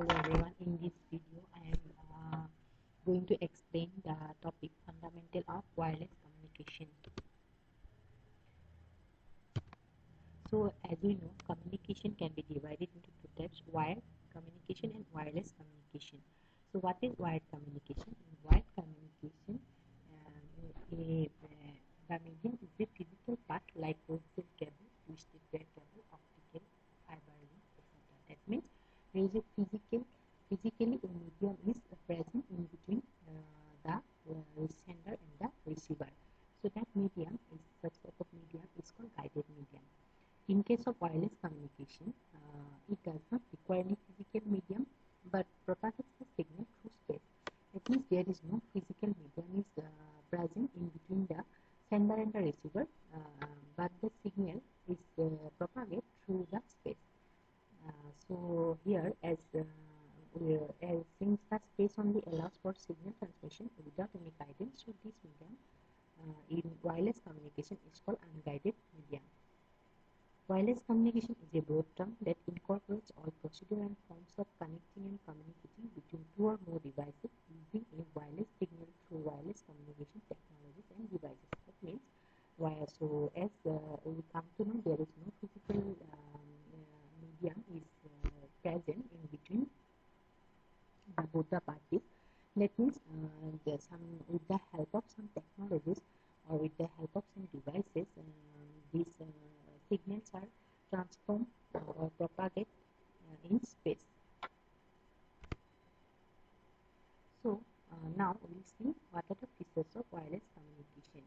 Hello everyone, in this video I am going to explain the topic fundamental of wireless communication. So as we know, communication can be divided into two types: wired communication and wireless communication. So what is wired communication? In wired communication, the medium is a physical part like wholesale cable, twisted pair cable, optical, fiber link, etc. That means there is a physically a medium is present in between the sender and the receiver. So that medium is such type of medium is called guided medium. In case of wireless communication, it does not require any physical medium but propagates the signal through space. That means there is no physical medium is present in between the sender and the receiver, but the signal is propagated through the space. So here, as since the space only allows for signal transmission without any guidance, so this medium in wireless communication is called unguided medium. Wireless communication is a broad term that incorporates all procedure and forms of connecting and communicating between two or more devices using a wireless signal through wireless communication technologies and devices. That means, so as we come to know, there is no physical medium is present in between both the parties. That means with the help of some technologies or with the help of some devices, these signals are transformed or propagated in space. So now we see what are the features of wireless communication.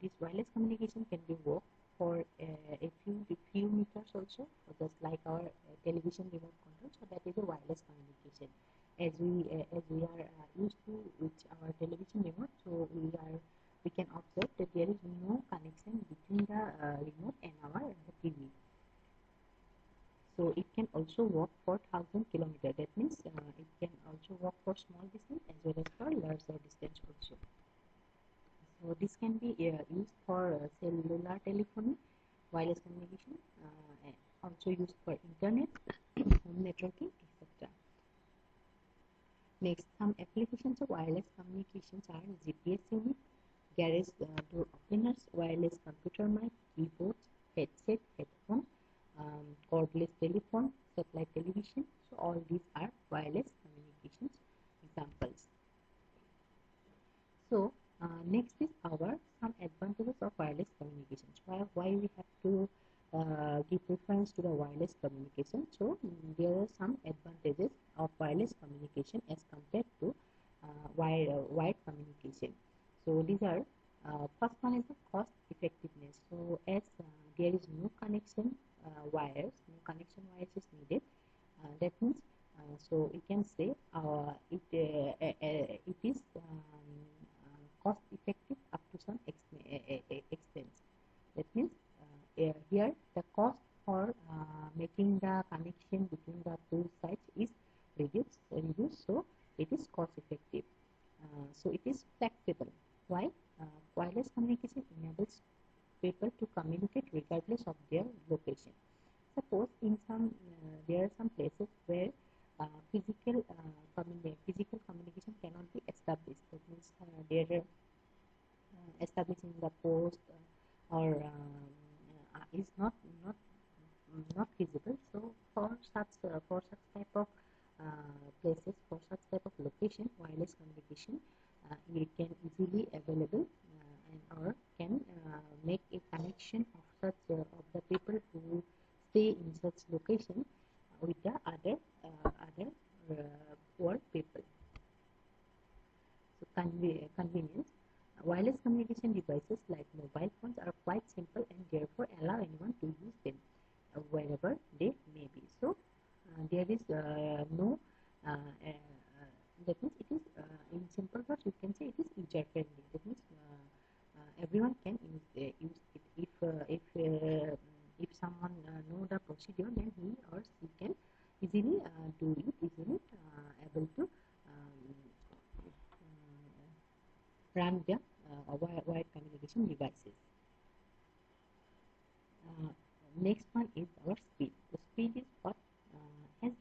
This wireless communication can be worked for a few meters also, just like our television remote control. So that is a wireless communication. As we are used to with our television remote, so we can observe that there is no connection between the remote and our TV. So it can also work for 1,000 kilometers. That means it can also work for small distance as well as for larger distance also. So this can be used for cellular telephony, wireless communication, also used for internet, home networking, etc. Next, some applications of wireless communications are GPS unit, garage door openers, wireless computer mic, keyboards, headset, headphone, cordless telephone, satellite television. So all these are wireless communications examples. So next is some advantages of wireless communications. Why we have to give preference to the wireless communication? So there are some advantages of wireless communication as compared to wired communication. So these are first one is the cost effectiveness. So as there is no connection wires is needed. That means so we can say it is cost effective up to some extent. That means here the cost for making the connection between the two sites is reduced, so it is cost effective. So it is flexible. Why? Wireless communication enables people to communicate regardless of their location. Suppose in there are some places where physical communication cannot be established. That means there establishing the post or is not feasible. So for such type of places, for such type of location, wireless communication it can easily available and or can make a connection of such of the people who stay in such location with the other world people. So convenience. Wireless communication devices like mobile phones are quite simple and therefore allow anyone to use them wherever they may be. So there is no that means it is in simple words you can say it is user friendly. That means everyone can use it. If someone know the procedure, then he or she can easily do it, easily able to run the wired communication devices. Next one is our speed. The speed is what has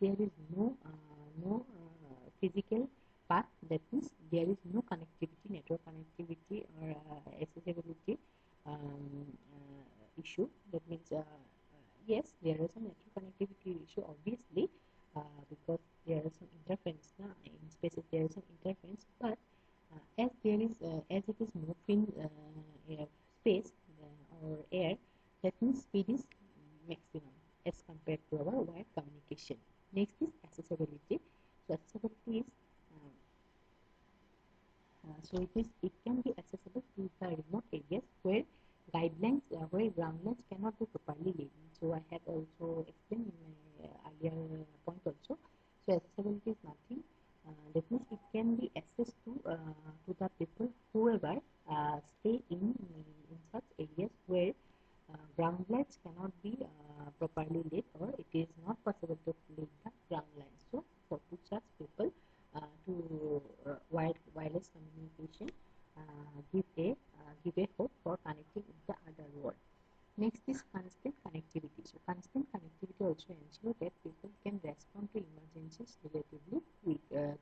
to our wired communication. Next is accessibility. So accessibility is it can be accessible to the remote areas where where ground lines cannot be properly laid. So I have also explained in my earlier point also. So accessibility is nothing. That means it can be access to the people whoever stay in such areas where ground lines cannot be properly laid, or it is not possible to lay the ground lines. So for to such people, to wireless communication give a hope for connecting with the other world. Next is constant connectivity. So constant connectivity also ensures that people can respond to emergencies relatively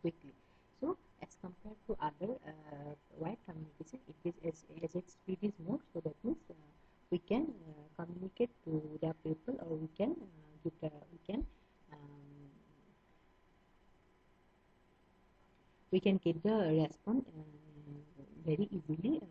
quickly. So as compared to other wire communication, it is as its speed is more. So that means we can communicate to the people, or we can um, we can get the response very easily